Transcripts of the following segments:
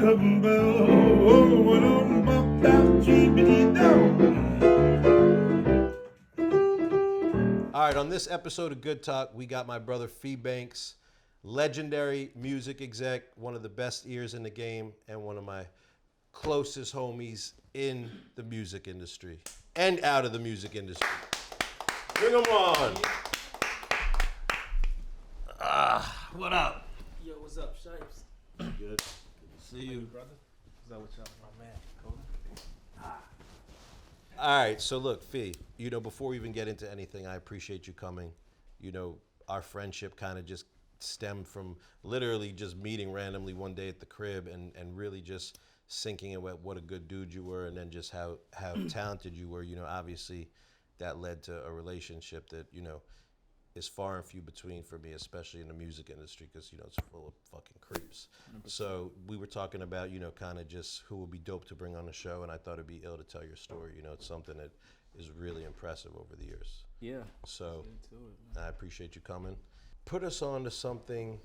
All right, on this episode of Good Talk, we got my brother Fee Banks, legendary music exec, one of the best ears in the game, and one of my closest homies in the music industry and out of the music industry. Bring them on. What up? Yo, what's up, Shipes? Good. Good to see you. Brother? What's up with y'all? My man, cool. All right, so look, Fee, before we even get into anything, I appreciate you coming. Our friendship kind of just stemmed from literally just meeting randomly one day at the crib and really just sinking in what a good dude you were, and then just how talented you were. Obviously that led to a relationship that, is far and few between for me, especially in the music industry, because, it's full of fucking creeps. 100%. So we were talking about, kind of just who would be dope to bring on the show, and I thought it'd be ill to tell your story. It's something that is really impressive over the years. Yeah. So I appreciate you coming. Put us on to something,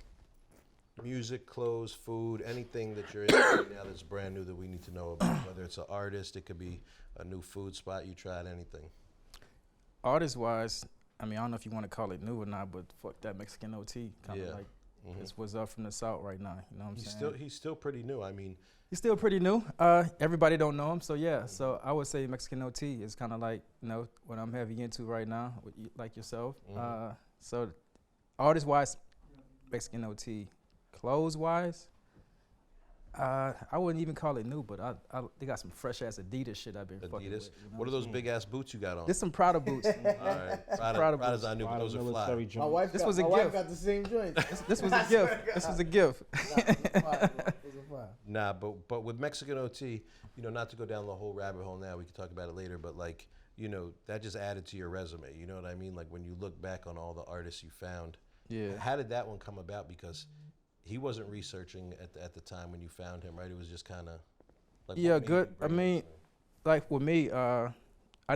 music, clothes, food, anything that you're into right now that's brand new that we need to know about, whether it's an artist, it could be a new food spot you tried, anything. Artist-wise, I don't know if you want to call it new or not, but fuck that Mexican OT. Kind of like, it's what's up from the South right now. You know what I'm saying? He's still pretty new. He's still pretty new. Everybody don't know him, so yeah. So I would say Mexican OT is kind of like, what I'm heavy into right now, like yourself. So artist-wise, Mexican OT. Clothes-wise, I wouldn't even call it new, but they got some fresh-ass Adidas shit I've been fucking with. What are those big-ass boots you got on? There's some Prada boots. All right. Prada's I knew, but those are fly. My wife got the same joint. This was a gift. This was a gift. Nah, but with Mexican OT, not to go down the whole rabbit hole now, we can talk about it later, but like, that just added to your resume. You know what I mean? Like when you look back on all the artists you found, how did that one come about? Because he wasn't researching at the time when you found him, right? It was just kind of like, yeah, good. Like with me, I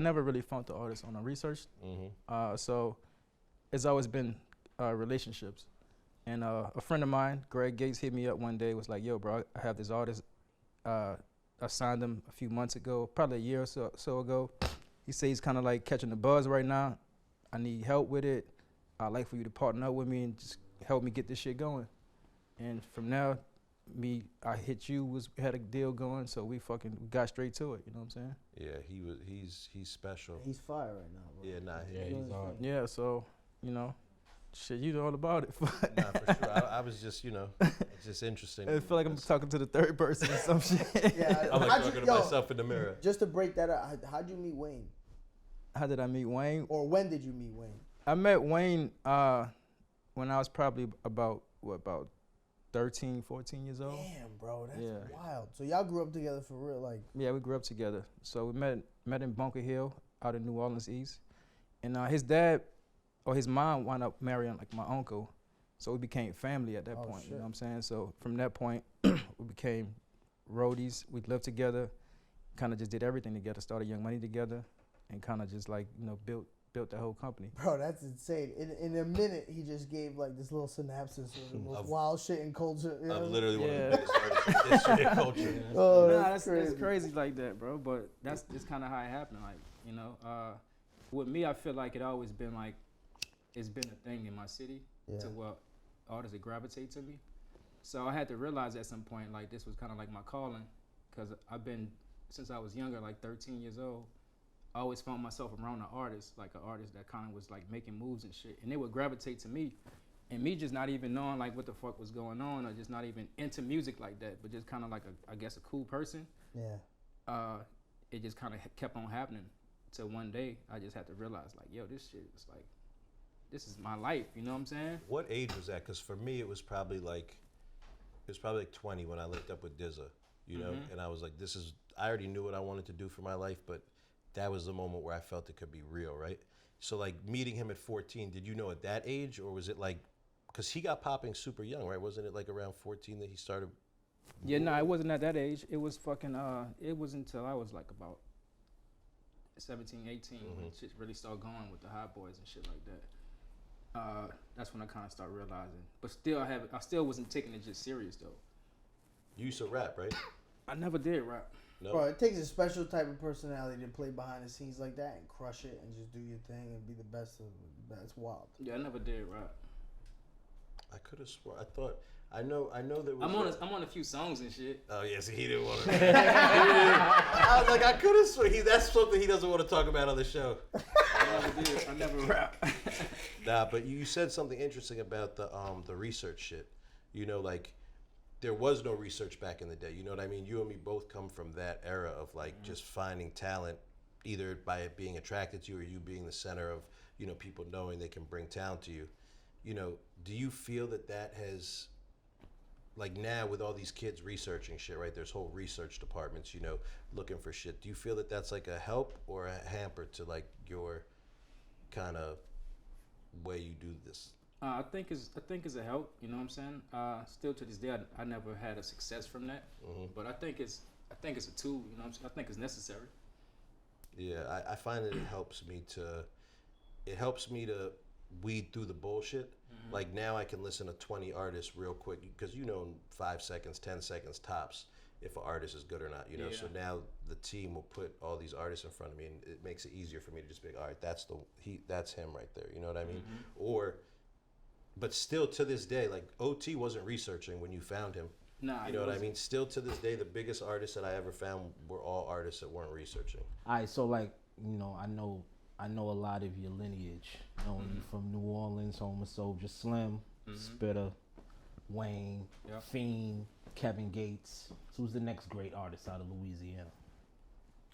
never really found the artist on a research. So it's always been relationships. And a friend of mine, Greg Gates, hit me up one day, was like, yo, bro, I have this artist. I signed him a few months ago, probably a year or so ago. He said he's kind of like catching the buzz right now. I need help with it. I'd like for you to partner up with me and just help me get this shit going. And from now, I hit you, we had a deal going, so we got straight to it. You know what I'm saying? Yeah, he's special. He's fire right now, bro. Yeah, he's hard. Yeah, so shit, you know all about it. Nah, for sure. I was just, it's just interesting. I feel like I'm talking to the third person or some shit. Yeah, I'm like talking to myself in the mirror. Just to break that up, how'd you meet Wayne? How did I meet Wayne? Or when did you meet Wayne? I met Wayne when I was probably about 13, 14 years old. Damn, bro, that's wild. So y'all grew up together for real, like? Yeah, we grew up together. So we met in Bunker Hill, out in New Orleans East, and his dad or his mom wound up marrying like my uncle, so we became family at that point. Shit. You know what I'm saying? So from that point, we became roadies. We lived together, kind of just did everything together. Started Young Money together, and kind of just like built the whole company. Bro, that's insane. In a minute, he just gave like this little synopsis of the most wild shit in culture. I'm literally one of the biggest artists in history and culture. Oh, that's crazy like that, bro. But that's kind of how it happened. Like, with me, I feel like it always been like, it's been a thing in my city to where artists that gravitate to me. So I had to realize at some point, like, this was kind of like my calling, because I've been, since I was younger, like 13 years old, I always found myself around an artist that kind of was like making moves and shit, and they would gravitate to me, and me just not even knowing like what the fuck was going on, or just not even into music like that, but just kind of like I guess a cool person. Yeah. It just kind of kept on happening, till one day I just had to realize like, yo, this shit is like, this is my life. You know what I'm saying? What age was that? Because for me, it was probably like 20 when I linked up with Dizza, and I was like, I already knew what I wanted to do for my life, but that was the moment where I felt it could be real, right? So like meeting him at 14, did you know at that age, or was it like, because he got popping super young, right? Wasn't it like around 14 that he started? Yeah, no, it wasn't at that age. It was it wasn't until I was like about 17, 18 when shit really started going with the Hot Boys and shit like that. That's when I kind of started realizing. But still, I still wasn't taking it just serious though. You used to rap, right? I never did rap. No. Bro, it takes a special type of personality to play behind the scenes like that and crush it and just do your thing and be the best of it. That's wild. Yeah, I never did rap. I could have swore. I know there was. I'm on a few songs and shit. Oh yes, he didn't want to. I was like, I could have sworn that's something he doesn't want to talk about on the show. I never rap. Nah, but you said something interesting about the research shit. You know, like there was no research back in the day. You know what I mean? You and me both come from that era of like just finding talent, either by it being attracted to you or you being the center of, you know, people knowing they can bring talent to you. You know, do you feel that has, like now with all these kids researching shit, right? There's whole research departments, you know, looking for shit. Do you feel that that's like a help or a hamper to like your kind of way you do this? I think it's a help. You know what I'm saying? Still to this day, I never had a success from that. But I think it's a tool. You know what I'm saying? I think it's necessary. Yeah, I find that it helps me to weed through the bullshit. Like now I can listen to 20 artists real quick because you know in 5 seconds, 10 seconds tops if an artist is good or not, you know. So now the team will put all these artists in front of me and it makes it easier for me to just be like, all right, that's him right there. You know what I mean? But still to this day, like OT wasn't researching when you found him. Nah, you know what I mean? Still to this day, the biggest artists that I ever found were all artists that weren't researching. All right, so like, you know, I know a lot of your lineage. Knowing you from New Orleans, home of Soulja Slim, Spitter, Wayne, Fiend, Kevin Gates. So who's the next great artist out of Louisiana?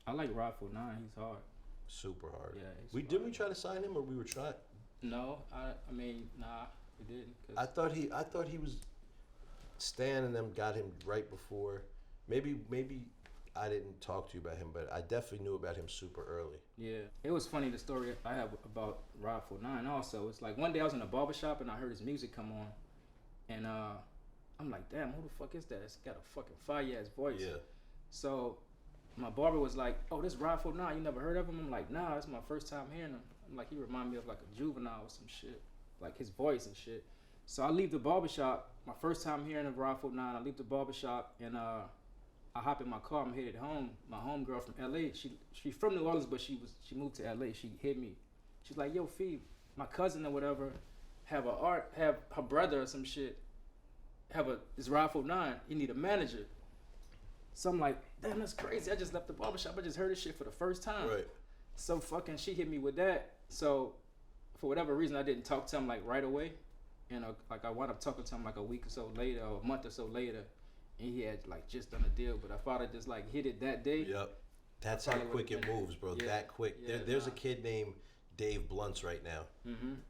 I like Rod 9. He's hard. Super hard. Yeah. Didn't we try to sign him or we were trying? No, I mean, nah, we didn't. I thought he was. Stan and them got him right before. Maybe I didn't talk to you about him, but I definitely knew about him super early. Yeah. It was funny, the story I have about Rod 9 also. It's like one day I was in a barbershop and I heard his music come on. And I'm like, damn, who the fuck is that? It's got a fucking fire-ass voice. Yeah. So my barber was like, oh, this Rod 9, you never heard of him? I'm like, nah, it's my first time hearing him. I'm like, he remind me of like a Juvenile or some shit. Like his voice and shit. So I leave the barbershop, my first time hearing of Rod 9, I leave the barbershop and I hop in my car, I'm headed home. My homegirl from LA, she from New Orleans, but she moved to LA. She hit me. She's like, yo, Phoebe, my cousin or whatever, have her brother or some shit, this Rod 9, you need a manager. So I'm like, damn, that's crazy. I just left the barbershop. I just heard this shit for the first time. Right. So fucking she hit me with that. So for whatever reason, I didn't talk to him like right away. And like I wound up talking to him like a week or so later, or a month or so later, and he had like just done a deal. But if I'd have just like hit it that day, yep, that's how quick it moves, bro. Yeah. That quick. Yeah, there's a kid named Dave Blunts right now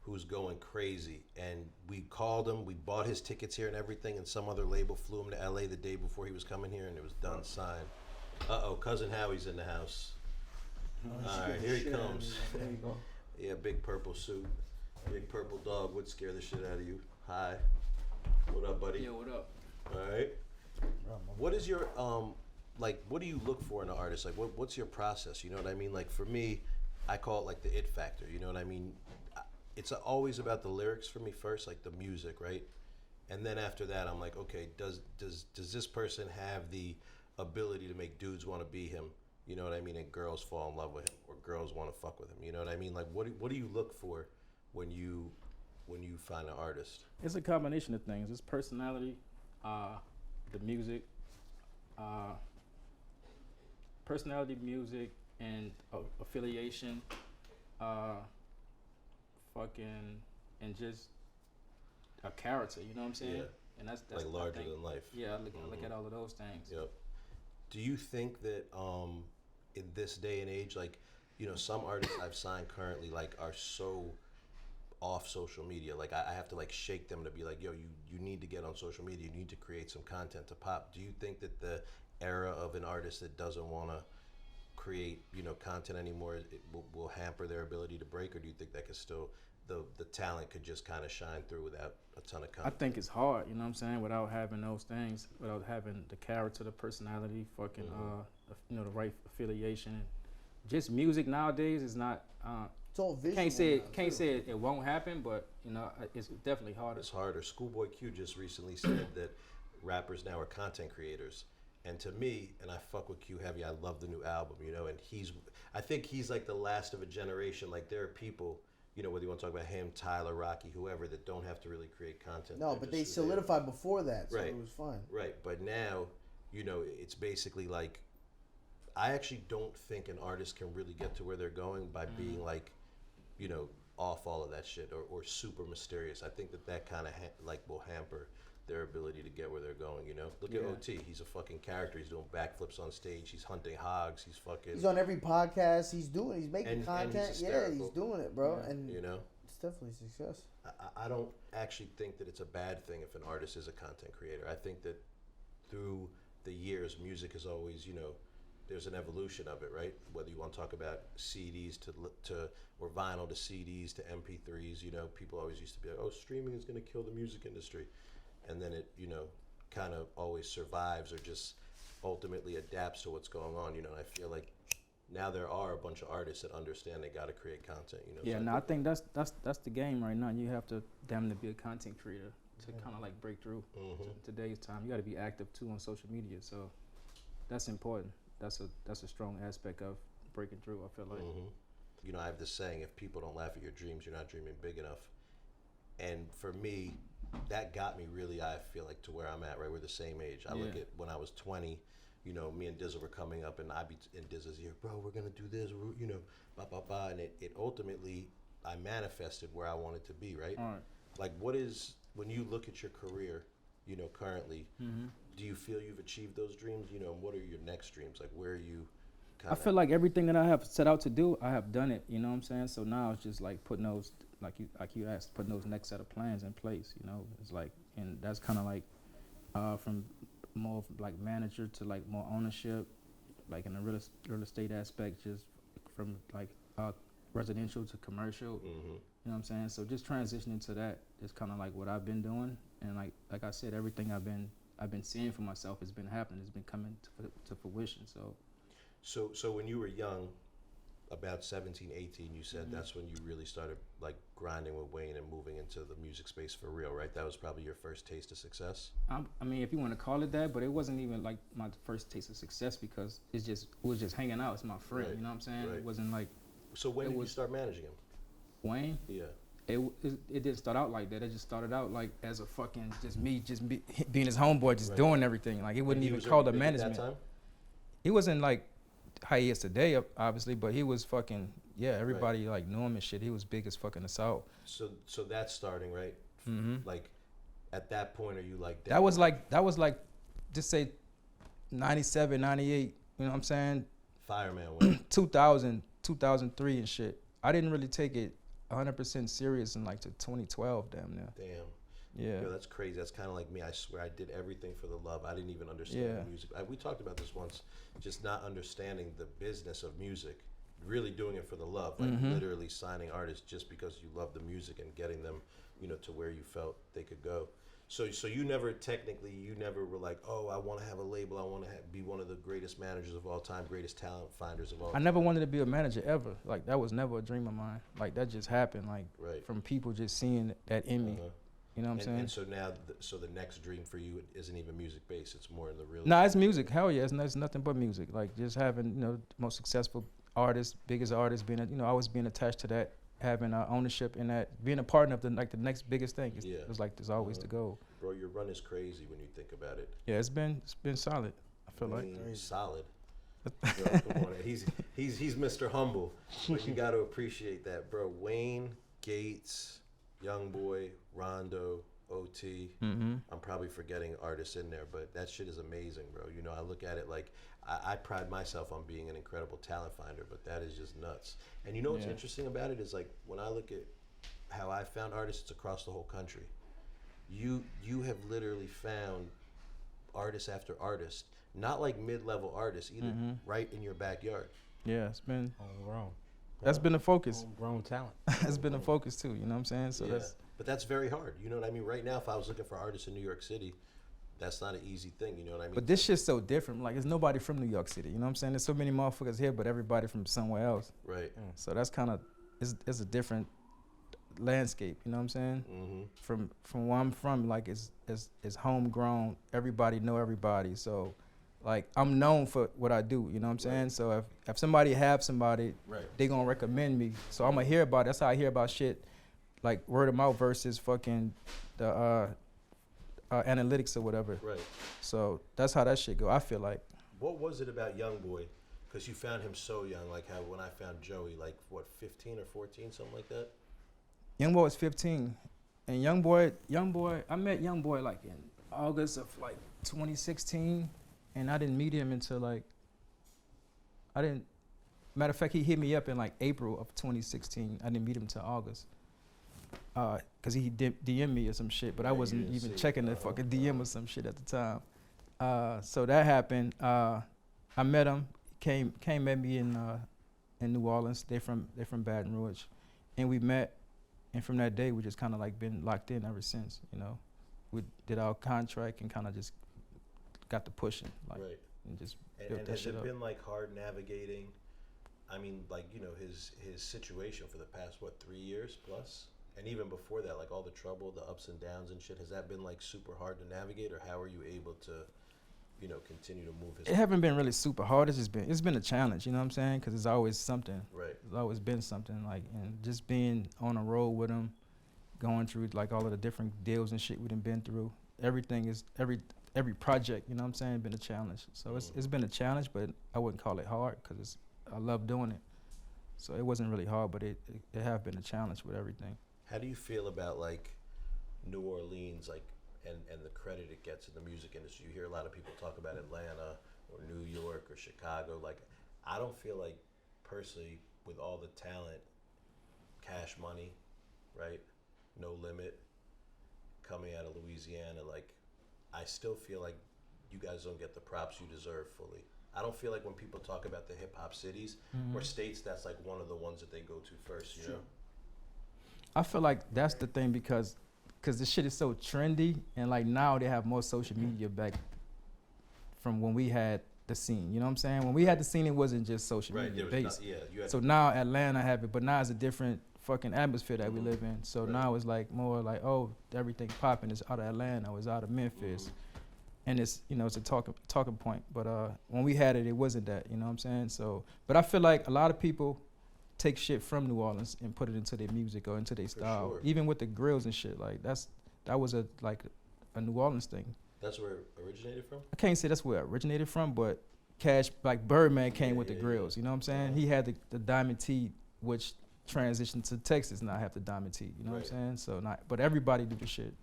who's going crazy, and we called him. We bought his tickets here and everything, and some other label flew him to LA the day before he was coming here, and it was done, signed. Cousin Howie's in the house. All right, here he comes. There you go. Yeah, big purple suit. Big purple dog would scare the shit out of you. Hi. What up, buddy? Yeah, what up? All right. What is your like? What do you look for in an artist? Like, what's your process? You know what I mean? Like for me, I call it like the it factor. You know what I mean? It's always about the lyrics for me first, like the music, right? And then after that, I'm like, okay, does this person have the ability to make dudes want to be him? You know what I mean? And girls fall in love with him, or girls want to fuck with him. You know what I mean? Like, what do you look for when you find an artist? It's a combination of things. It's personality, the music, and affiliation, and just a character. You know what I'm saying? Yeah. And that's like larger than life. Yeah, I look at all of those things. Yep. Do you think that in this day and age, like, you know, some artists I've signed currently like are so off social media, like I have to like shake them to be like, yo, you need to get on social media, you need to create some content to pop. Do you think that the era of an artist that doesn't want to create, you know, content anymore, it will hamper their ability to break, or do you think that could still, the talent could just kind of shine through without a ton of content? I think it's hard, you know what I'm saying, without having those things, without having the character, the personality, you know, the right affiliation. Just music nowadays is not. It's all visual. Can't say it won't happen, but you know, it's definitely harder. It's harder. Schoolboy Q just recently said that rappers now are content creators. And to me, and I fuck with Q heavy, I love the new album, you know, and I think he's like the last of a generation. Like there are people, you know, whether you want to talk about him, Tyler, Rocky, whoever, that don't have to really create content. No, but they solidified before that, so right. it was fun. Right, but now, you know, it's basically like, I actually don't think an artist can really get to where they're going by being like, you know, off all of that shit or super mysterious. I think that kind of like will hamper their ability to get where they're going, you know? Look at OT. He's a fucking character. He's doing backflips on stage. He's hunting hogs. He's on every podcast. He's making content. And he's he's doing it, bro. Yeah. And you know, it's definitely success. I don't actually think that it's a bad thing if an artist is a content creator. I think that through the years, music has always, you know, there's an evolution of it, right? Whether you want to talk about CDs to or vinyl to CDs to MP3s, you know, people always used to be like, oh, streaming is going to kill the music industry. And then it, you know, kind of always survives or just ultimately adapts to what's going on, you know. And I feel like now there are a bunch of artists that understand they got to create content, you know. Yeah, so no, I think that's the game right now. You have to damn to be a content creator to kind of like break through today's time. You got to be active too on social media, so that's important. That's a strong aspect of breaking through, I feel like. You know, I have this saying: if people don't laugh at your dreams, you're not dreaming big enough. And for me, that got me really, I feel like, to where I'm at, right? We're the same age. I look at when I was 20, you know, me and Dizzle were coming up, and I'd be in Dizzle's ear, bro, we're going to do this, you know, blah, blah, blah. And it ultimately, I manifested where I wanted to be, right? All right. Like, when you look at your career, you know, currently, do you feel you've achieved those dreams? You know, and what are your next dreams? Like, where are you I feel like everything that I have set out to do, I have done it, you know what I'm saying? So now it's just like putting those, like you asked, putting those next set of plans in place, you know? It's like, and that's kind of like from more like manager to like more ownership, like in the real estate aspect, just from like residential to commercial, you know what I'm saying? So just transitioning to that is kind of like what I've been doing. And like I said, everything I've been seeing for myself has been happening. It's been coming to fruition, So when you were young, about 17, 18, you said that's when you really started like grinding with Wayne and moving into the music space for real, right? That was probably your first taste of success? I mean, if you want to call it that, but it wasn't even like my first taste of success because it was just hanging out. It's my friend, you know what I'm saying? It wasn't like... So when did you start managing him? Wayne? Yeah. It didn't start out like that. It just started out like as a fucking just me being his homeboy, just doing everything. Like it wouldn't even call the management. At that time? He wasn't like how he is today, obviously, but he was fucking everybody like knew him and shit. He was big as fucking assault. So that's starting, right? Like at that point, are you like that was like just say 97, 98, you know what I'm saying? Fireman 2000, 2003 and shit. I didn't really take it 100% serious in like to 2012, damn near. Damn. Yeah. Yo, that's crazy. That's kind of like me. I swear I did everything for the love. I didn't even understand the music. We talked about this once, just not understanding the business of music, really doing it for the love, like literally signing artists just because you love the music and getting them, you know, to where you felt they could go. So you never were like, oh, I want to have a label. I want to be one of the greatest managers of all time, greatest talent finders of all time. I never wanted to be a manager ever. Like that was never a dream of mine. Like that just happened. Like from people just seeing that in me. You know what I'm saying? And so now, the next dream for you isn't even music based. It's more in the real. Nah, it's music. Hell yeah, it's nothing but music. Like just having, you know, most successful artist, biggest artist, being, you know, always being attached to that, having ownership in that, being a partner of the next biggest thing. It's like there's always the goal. Bro, your run is crazy when you think about it. Yeah, it's been solid. I feel like solid. Bro, come on, he's Mr. Humble, but you got to appreciate that, bro. Wayne, Gates, Youngboy, Rondo, OT. I'm probably forgetting artists in there, but that shit is amazing, bro. You know, I look at it like I pride myself on being an incredible talent finder, but that is just nuts. And you know what's interesting about it is like when I look at how I found artists across the whole country, you have literally found artist after artist, not like mid-level artists either, right in your backyard. Yeah, it's been homegrown. That's been a focus. Homegrown talent. That's been a focus too. You know what I'm saying? So but that's very hard. You know what I mean? Right now, if I was looking for artists in New York City, that's not an easy thing. You know what I mean? But this shit's so different. Like, there's nobody from New York City. You know what I'm saying? There's so many motherfuckers here, but everybody from somewhere else. Right. So that's kind of it's a different landscape. You know what I'm saying? Mm-hmm. From where I'm from, like it's homegrown. Everybody know everybody. So, like I'm known for what I do. You know what I'm saying? Right. So if somebody have somebody, Right. they gonna recommend me. So I'm gonna hear about it. That's how I hear about shit, like word of mouth versus fucking the analytics or whatever. Right. So that's how that shit go. I feel like. What was it about YoungBoy? Because you found him so young, like how when I found Joey, like what, 15 or 14, something like that. Youngboy was 15, and YoungBoy, I met YoungBoy like in August of like 2016, and I didn't meet him until like, matter of fact, he hit me up in like April of 2016. I didn't meet him until August, cause he DM me or some shit, but I wasn't even checking the fucking DM or some shit at the time. So that happened. I met him. Came met me in New Orleans. They're from Baton Rouge, and we met. And from that day, we just kind of like been locked in ever since. You know, we did our contract and kind of just got to pushing, like, Right. and just And, built and that has shit it up. been like hard navigating? I mean, like, you know, his situation for the past, what, 3 years plus? And even before that, like all the trouble, the ups and downs and shit, has that been like super hard to navigate, or how are you able to, you know, continue to move his? It haven't been really super hard. It's been a challenge. You know what I'm saying? Because it's always something. Right. It's always been something, like, and just being on a road with him, going through like all of the different deals and shit we done been through. Everything is every project. You know what I'm saying? Been a challenge. So it's been a challenge, but I wouldn't call it hard because I love doing it. So it wasn't really hard, but it have been a challenge with everything. How do you feel about like New Orleans, like, and the credit it gets in the music industry? You hear a lot of people talk about Atlanta or New York or Chicago. Like, I don't feel like, personally, with all the talent, Cash Money, right, No Limit, coming out of Louisiana, like, I still feel like you guys don't get the props you deserve fully. I don't feel like when people talk about the hip hop cities or states, that's like one of the ones that they go to first, you know? I feel like that's the thing because this shit is so trendy, and like now they have more social media back from when we had the scene. You know what I'm saying? When we had the scene, it wasn't just social Right, media there was based. not, yeah, you had So now Atlanta have it, but now it's a different fucking atmosphere that we live in. So Right. now it's like more like, oh, everything popping is out of Atlanta, or it's out of Memphis, and it's, you know, it's a talking point. But when we had it, it wasn't that. You know what I'm saying? So, but I feel like a lot of people take shit from New Orleans and put it into their music or into their style. sure. Even with the grills and shit, like that was a New Orleans thing. That's where it originated from? I can't say that's where it originated from, but Cash, like Birdman came with the yeah, grills. You know what I'm saying? He had the diamond tee, which transitioned to Texas. Now I have the diamond tee. You know what I'm saying? So but everybody do the shit.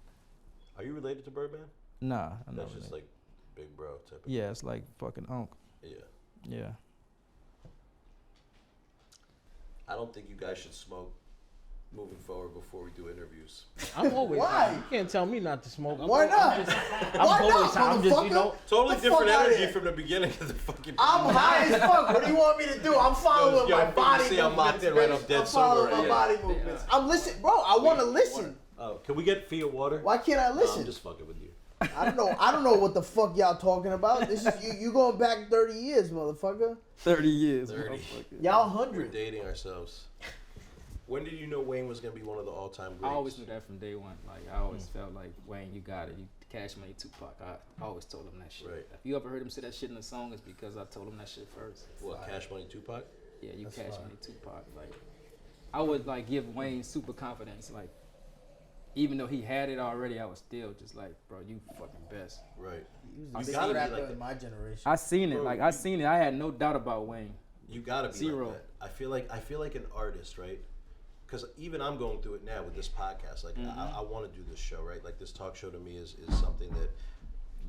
Are you related to Birdman? Nah, I'm That's not just really. like big bro type of Yeah, it's like fucking unk. Yeah. Yeah. I don't think you guys should smoke moving forward before we do interviews. I'm always Why? high. You can't tell me not to smoke. Why not? I'm Why always not, high. I'm just, you motherfucker? know. Totally The different fuck outta energy here. from the beginning of the fucking. I'm high as fuck. What do you want me to do? I'm following Yo, my you body see I'm locked movements. in, right? bitch. I'm dead I'm following sober, my yeah. body movements. I'm listening, bro. I want to listen. Oh, can we get Fia water? Why can't I No, listen? I'm just fucking with you. I don't know what the fuck y'all talking about. This is you going back 30 years, motherfucker. 30 years. 30. Y'all We're 100. dating ourselves. When did you know Wayne was gonna be one of the all-time greats? I always knew that from day one. Like I always felt like, Wayne, you got it. You Cash Money, Tupac. I always told him that shit. Right. If you ever heard him say that shit in the song, it's because I told him that shit first. What, Cash Money Tupac? Yeah, you That's Cash fire. Money, Tupac. Like I would like give Wayne super confidence. Like even though he had it already, I was still just like, bro, you fucking best. Right. He You was the gotta biggest be rapper like in my generation. I seen it. Bro, Like I seen it. I had no doubt about Wayne. You gotta be Zero. like that. I feel like an artist, right? Because even I'm going through it now with this podcast. Like I want to do this show, right? Like this talk show to me is something that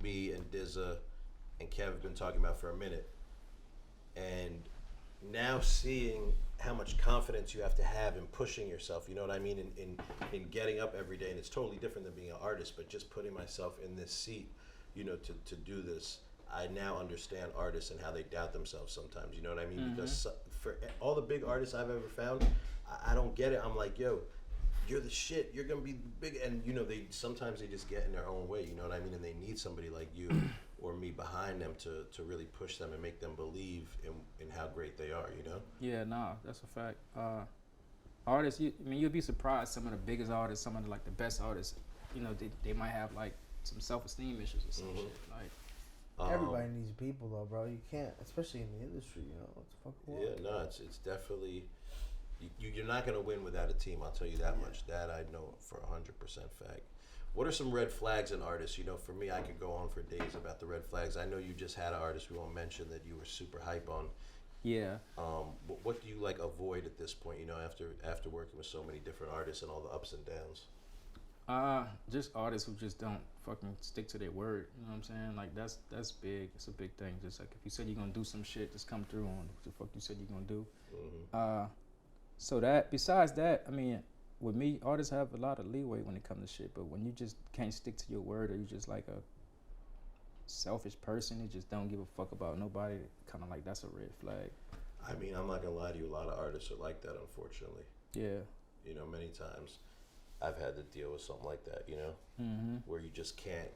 me and Dizza and Kev have been talking about for a minute. And now seeing how much confidence you have to have in pushing yourself, you know what I mean? In getting up every day, and it's totally different than being an artist, but just putting myself in this seat, you know, to do this. I now understand artists and how they doubt themselves sometimes, you know what I mean? Because for all the big artists I've ever found, I don't get it. I'm like, yo, you're the shit. You're gonna be big, and you know sometimes they just get in their own way. You know what I mean? And they need somebody like you or me behind them to really push them and make them believe in how great they are. You know? Yeah, nah, that's a fact. artists, I mean, you'll be surprised. Some of the biggest artists, some of the, like the best artists, you know, they might have like some self-esteem issues or some shit. Like Everybody needs people though, bro. You can't, especially in the industry. You know what the fuck? Yeah, no, it's definitely you're not gonna win without a team. I'll tell you that much. That I know for 100% fact. What are some red flags in artists? You know, for me, I could go on for days about the red flags. I know you just had an artist we won't mention that you were super hype on. yeah, What do you like avoid at this point? You know, after working with so many different artists and all the ups and downs. just artists who just don't fucking stick to their word. You know what I'm saying? Like that's big. It's a big thing. Just like if you said you're gonna do some shit, just come through on what the fuck you said you're gonna do. So that besides that, I mean, with me, artists have a lot of leeway when it comes to shit. But when you just can't stick to your word, or you just like a selfish person who just don't give a fuck about nobody, kind of like that's a red flag. I mean, I'm not gonna lie to you. A lot of artists are like that, unfortunately. Yeah. You know, many times I've had to deal with something like that. You know, where you just can't.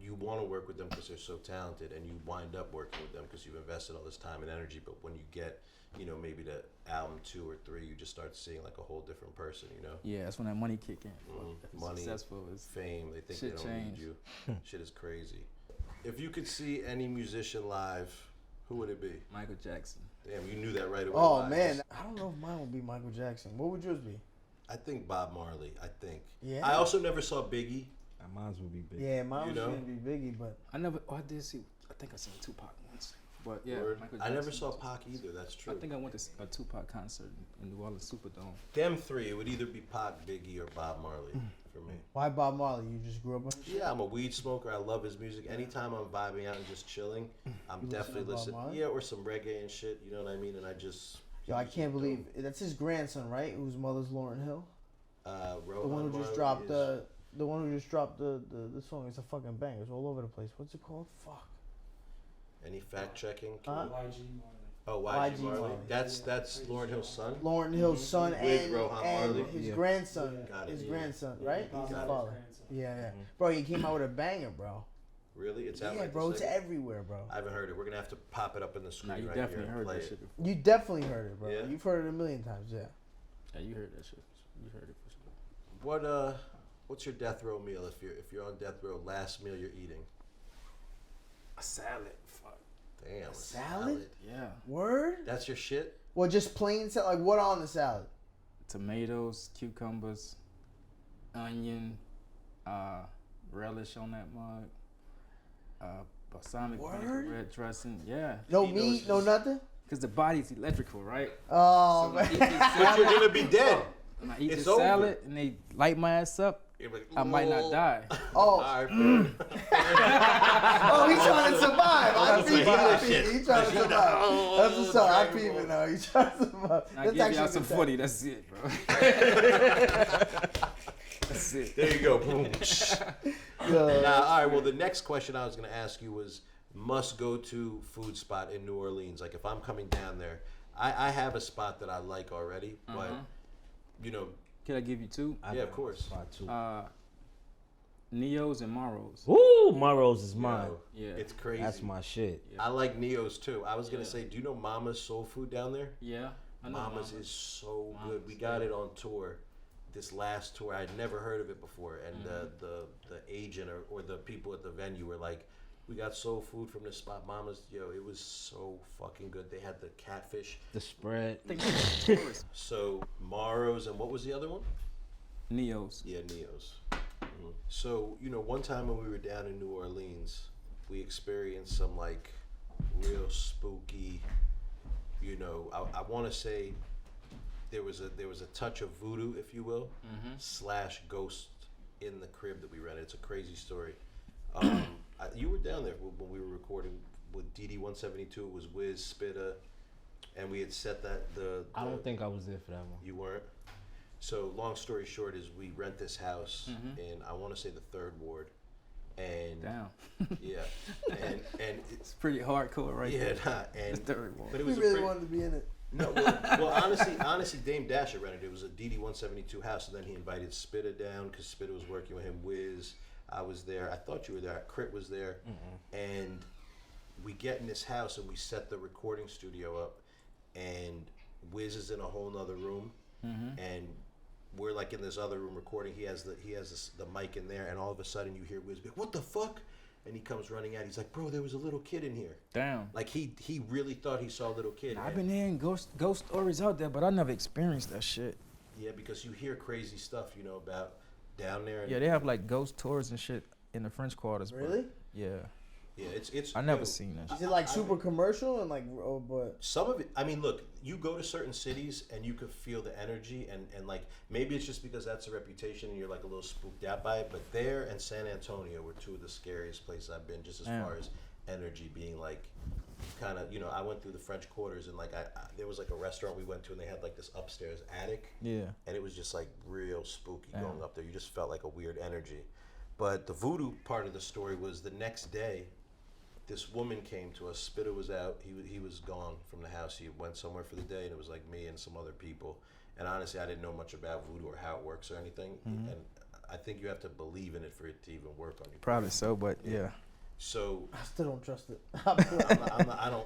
You want to work with them because they're so talented, and you wind up working with them because you've invested all this time and energy. But when you get, you know, maybe the album 2 or 3, you just start seeing like a whole different person. You know. Yeah, that's when that money kick in. Money, successful is fame. They think shit they don't change. need you. Shit is crazy. If you could see any musician live, who would it be? Michael Jackson. Damn, you knew that right away. Oh Live. man, I don't know if mine would be Michael Jackson. What would yours be? I think Bob Marley. I think. Yeah. I also never saw Biggie. Mine would be big. Yeah, mine You was know? gonna be Biggie, but I did see. I think I seen Tupac once. But yeah, Word. Michael I Jackson. never saw Pac either. That's true. I think I went to a Tupac concert in New Orleans Superdome. Them three, it would either be Pac, Biggie, or Bob Marley for me. why Bob Marley? You just grew up on his shit? Yeah, I'm a weed smoker. I love his music. Anytime I'm vibing out and just chilling, I'm You listen definitely to Bob listening. Marley? Yeah, or some reggae and shit. You know what I mean? And I just. Yo, I can't believe that's his grandson, right? Whose mother's Lauryn Hill. Rohan The one who just Marley dropped is- the one who just dropped the song. It's a fucking bang. It's all over the place. What's it called? Fuck. Any fact checking? Huh? Oh, YG YG Marley. Marley. That's Lauryn Hill's son. Lauryn Hill's son With and, Rohan and Marley. his Yeah. grandson. Got it. His Yeah. grandson, right? He's his Got it. father. Yeah, yeah. Bro, he came out with a banger, bro. Really? It's out Yeah, right bro, this it's second? everywhere, bro. I haven't heard it. We're gonna have to pop it up in the screen Nah, you right definitely here and heard play that it. shit before. You definitely heard it, bro. Yeah. You've heard it a million times, yeah. Yeah, you heard that shit. You heard it for sure. What's your death row meal if you're on death row? Last meal you're eating? A salad. Fuck. Damn, a salad? Yeah. Word? That's your shit. Well, just plain salad. Like, what on the salad? Tomatoes, cucumbers, onion, relish on that mug, balsamic Word? vinaigrette dressing. Yeah. No He meat, knows no nothing? Because the body's electrical, right? Oh, So when I man. eat this But salad, you're gonna be dead. when I eat It's this over. salad and they light my ass up, You're like, I might not die. Oh, All right, fair. oh, he's trying to survive. I That's peep the it. I healer peep shit. it. He's trying to That's survive. That's what's up. I Dragon peep Ball. it now. He's trying to survive. And I That's give actually y'all a some good tech. 40. That's it, bro. That's it. There you go. Boom. Yeah. Now, all right. Well, the next question I was gonna ask you was must go to food spot in New Orleans. Like if I'm coming down there, I have a spot that I like already, but you know, Can I give you two? yeah, of course. Spot two. Neo's and Maros. Ooh, Maros is mine. Yo, Yeah. it's crazy. That's my shit. I like Neo's too. I was gonna Yeah. say, do you know Mama's Soul Food down there? Yeah. I know Mama's is so Mama's, good. We got it on tour. This last tour, I'd never heard of it before, and the agent or the people at the venue were like, "We got soul food from this spot, Mama's." Yo, it was so fucking good. They had the catfish. The spread. I think it's tourist. So Maros and what was the other one? Neo's. Yeah, Neo's. So you know, one time when we were down in New Orleans, we experienced some like real spooky. You know, I want to say there was a touch of voodoo, if you will, / ghost in the crib that we rented. It's a crazy story. You were down there when we were recording with DD 172. It was Wiz, Spitta, and we had set that I don't think I was there for that one. You weren't. So long story short is we rent this house in I want to say the 3rd ward, and Damn. yeah, and it's It's pretty hardcore right yeah, there. nah, and The third one. but it He was a really pretty, wanted to be in it. no, well honestly, Dame Dasher rented it. It was a DD 172 house, and then he invited Spitta down because Spitta was working with him. Wiz, I was there. I thought you were there. Crit was there, and we get in this house and we set the recording studio up, and Wiz is in a whole nother room, and we're like in this other room recording. He has the mic in there, and all of a sudden you hear Wiz be like, "What the fuck?" And he comes running out. He's like, "Bro, there was a little kid in here." Damn. Like he really thought he saw a little kid. I've been hearing ghost stories out there, but I never experienced that shit. Yeah, because you hear crazy stuff, you know, about down there. And Yeah, they have like ghost tours and shit in the French quarters. Bro. Really? Yeah. Yeah, it's. I never seen that. Is it like super commercial and like, oh, but Some of it, I mean, look, you go to certain cities and you could feel the energy, and like maybe it's just because that's a reputation and you're like a little spooked out by it. But there and San Antonio were two of the scariest places I've been, just as far as energy being like, kind of, you know, I went through the French Quarters and like I there was like a restaurant we went to and they had like this upstairs attic. Yeah. And it was just like real spooky going up there. You just felt like a weird energy. But the voodoo part of the story was the next day. This woman came to us. Spitter was out. He was gone from the house. He went somewhere for the day, and it was like me and some other people. And honestly, I didn't know much about voodoo or how it works or anything. And I think you have to believe in it for it to even work on you. Probably so, but yeah. So I still don't trust it. I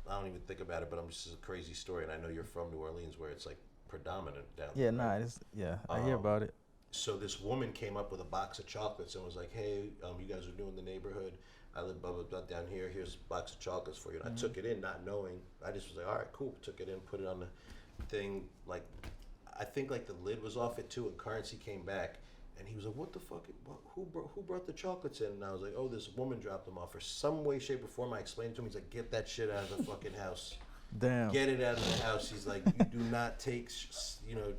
don't even think about it. But I'm just a crazy story, and I know you're from New Orleans, where it's like predominant down there. Yeah, right? I hear about it. So this woman came up with a box of chocolates and was like, "Hey, you guys are new in the neighborhood. I live blah, blah, blah down here. Here's a box of chocolates for you." And I took it in not knowing. I just was like, all right, cool. Took it in, put it on the thing. Like, I think like the lid was off it too. And Currency came back and he was like, "What the fuck? Who brought the chocolates in?" And I was like, "Oh, this woman dropped them off." For some way, shape, or form, I explained it to him. He's like, "Get that shit out of the fucking house. Damn. Get it out of the house." He's like, "You do not take, you know,"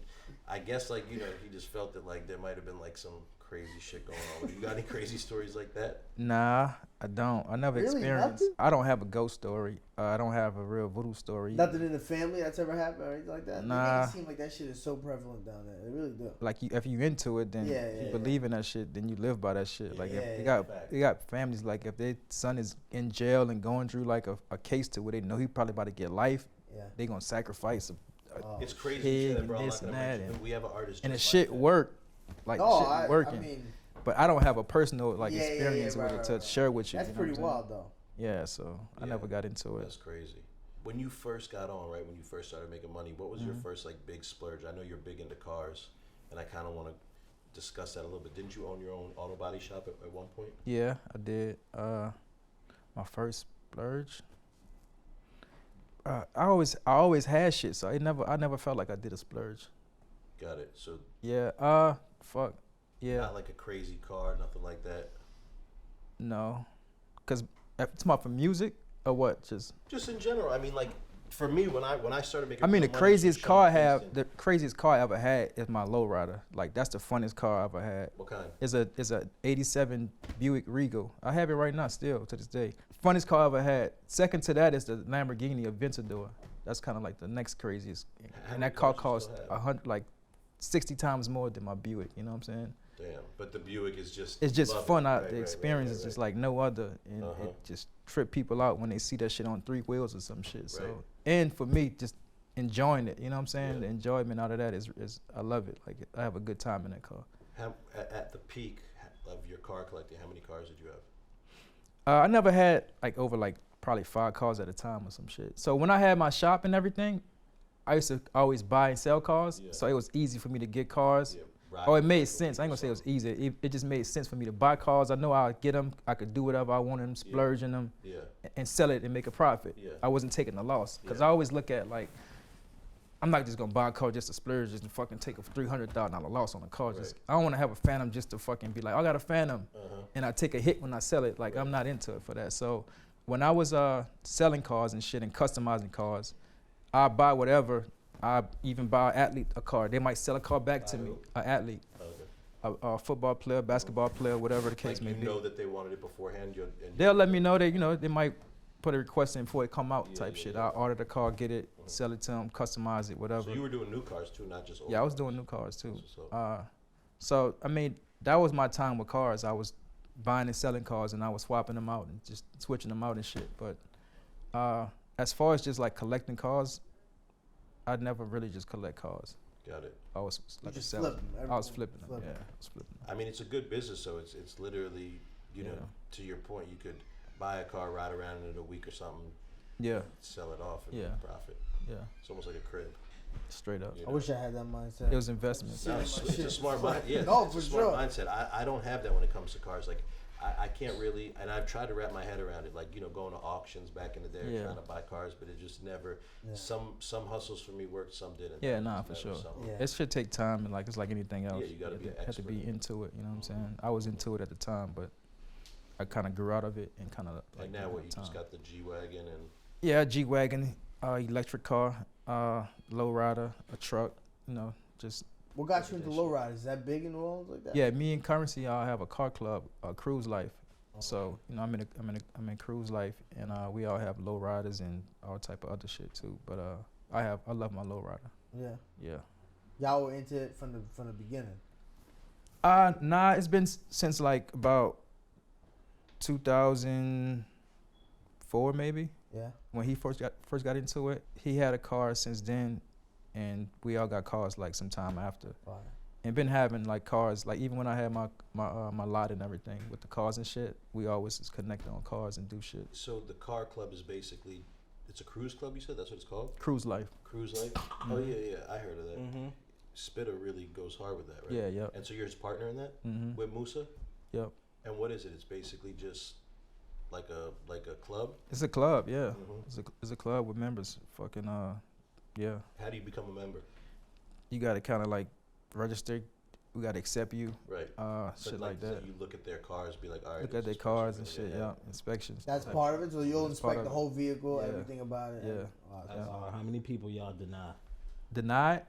I guess like, you know, he just felt that like there might have been like some crazy shit going on. You got any crazy stories like that? Nah, I don't. I never Really? experienced. Nothing? I don't have a ghost story. I don't have a real voodoo story. nothing in the family that's ever happened or anything like that. They Nah. make it seem like that shit is so prevalent down there. They really do. Like if you into it, then Yeah, you yeah, believe in that shit, then you live by that shit. Like Yeah, if yeah, you got families like if their son is in jail and going through like a case to where they know he probably about to get life, Yeah. they gonna sacrifice Oh. It's crazy pig shit, and bro. I'm this not gonna and that, mention and- we have an artist and the just shit like that. work. Like No, shit I working. mean, But I don't have a personal like Yeah, yeah, yeah, experience with right, it to right, right. share with you. that's you know what pretty I'm saying? wild though. Yeah, so I Yeah. never got into it. That's crazy. When you first got on, right, when you first started making money, what was your first like big splurge? I know you're big into cars, and I kind of want to discuss that a little bit. Didn't you own your own auto body shop at one point? Yeah, I did. My first splurge. I always had shit, so I never felt like I did a splurge. Got it. So Yeah. Fuck. Yeah. not like a crazy car, nothing like that. No. Cause it's about for music or what? Just. Just in general. I mean, like for me, when I started making, I mean, real the money, craziest it was car I Sean have, Kingston. the craziest car I ever had is my lowrider. Like that's the funnest car I ever had. What kind? It's a '87 Buick Regal. I have it right now still to this day. Funnest car I ever had. Second to that is the Lamborghini Aventador. That's kind of like the next craziest. How And many that car cars you costs still have? 60 times more than my Buick. You know what I'm saying? Damn. But the Buick is just. It's just love it. fun. Right, The right, experience right, is just right. like no other, and Uh-huh. it just trip people out when they see that shit on 3 wheels or some shit. So, Right. and for me, just enjoying it. You know what I'm saying? Yeah. The enjoyment out of that is I love it. Like I have a good time in that car. At the peak of your car collecting, how many cars did you have? I never had like over like probably 5 cars at a time or some shit. So when I had my shop and everything, I used to always buy and sell cars. Yeah. So it was easy for me to get cars. Yeah, Oh, it riding made with sense. I ain't gonna say it was people, easy. It just made sense for me to buy cars. I know I'd get them. I could do whatever I wanted them, splurge in them, so- Yeah. and sell it and make a profit. Yeah. I wasn't taking a loss because Yeah. I always look at like, I'm not just gonna buy a car just to splurge, just to fucking take a $300,000 loss on a car. Just Right. I don't want to have a Phantom just to fucking be like, I got a Phantom, Uh-huh. and I take a hit when I sell it. Like Right. I'm not into it for that. So when I was selling cars and shit and customizing cars, I buy whatever. I even buy an athlete a car. They might sell a car back to Buy me. who? An athlete, Okay. a football player, basketball player, whatever the case Like may you be. know that they wanted it beforehand. They'll let me know that, you know, they might put a request in before it come out Yeah, type yeah, shit. yeah. I'll order the car, get it, Mhm. sell it to them, customize it, whatever. So you were doing new cars too, not just old Yeah, I was cars. doing new cars too. That's what's up. So, I mean, that was my time with cars. I was buying and selling cars and I was swapping them out and just switching them out and shit. But as far as just like collecting cars, I'd never really just collect cars. Got it. I was You like a just seller. flip 'em. I was Everything flipping them. flip 'em. Yeah, I was flipping 'em. I mean, it's a good business, so it's literally, you know, Yeah. to your point, you could buy a car, ride around in it a week or something, Yeah, sell it off and Yeah. profit. yeah. It's almost like a crib. Straight up. I wish I had that mindset. It was investment. No, it's a smart mind. Yeah, No, it's for a smart sure. mindset. I don't have that when it comes to cars. Like, I can't really, and I've tried to wrap my head around it. Like, going to auctions back in the day, trying to buy cars, but it just never. Yeah. Some hustles for me worked, some didn't. Yeah, nah, for sure. Yeah. It should take time, and like it's like anything else. Yeah, you gotta be an have to expert. be into it. You know what I'm saying? I was into it at the time, but I kind of grew out of it and kind of Like now, what you just got the G-Wagon and. Yeah, G-Wagon, electric car, low rider, a truck. Just What got you into lowrider? Is that big in New Orleans like that? yeah. Me and Currency, I have a car club, Cruise Life. So I'm in Cruise Life, and we all have low riders and all type of other shit too. But I love my low rider. Yeah. Yeah. Y'all were into it from the beginning. Nah, it's been since like about 2004 maybe. Yeah. When he first got into it, he had a car since then, and we all got cars like some time after. Fire. And been having like cars, like even when I had my lot and everything with the cars and shit, we always just connect on cars and do shit. So the car club is basically, it's a cruise club. You said that's what it's called. Cruise Life. Cruise Life. Oh yeah, I heard of that. Spitter really goes hard with that, right? Yeah, yep. And so you're his partner in that with Musa. Yep. And what is it? It's basically just like a club. It's a club, yeah. It's a club with members. Fucking yeah. How do you become a member? You gotta kind of like register. We gotta accept you. Right. Shit like that. So you look at their cars, be like, all right. Look at their cars and shit. Yeah. Inspections. That's type part of it. So you'll That's part inspect the of whole vehicle, Yeah. everything about it. Yeah. How many people y'all deny? Denied?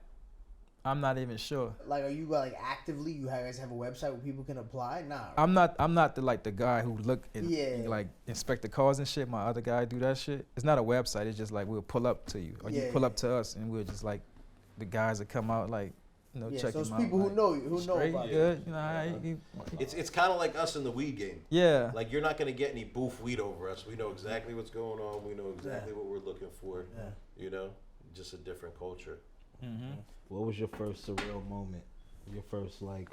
I'm not even sure. Like, are you like actively? You guys have a website where people can apply? Nah. I'm not the guy who look and like inspect the cars and shit. My other guy do that shit. It's not a website. It's just like we'll pull up to you or you pull up to us and we'll just like the guys that come out like check so it's them out. people who like, know you, who know straight, about good. you. It's kind of like us in the weed game. Yeah. Like you're not gonna get any boof weed over us. We know exactly what's going on. We know exactly what we're looking for. Yeah. Just a different culture. What was your first surreal moment? Your first like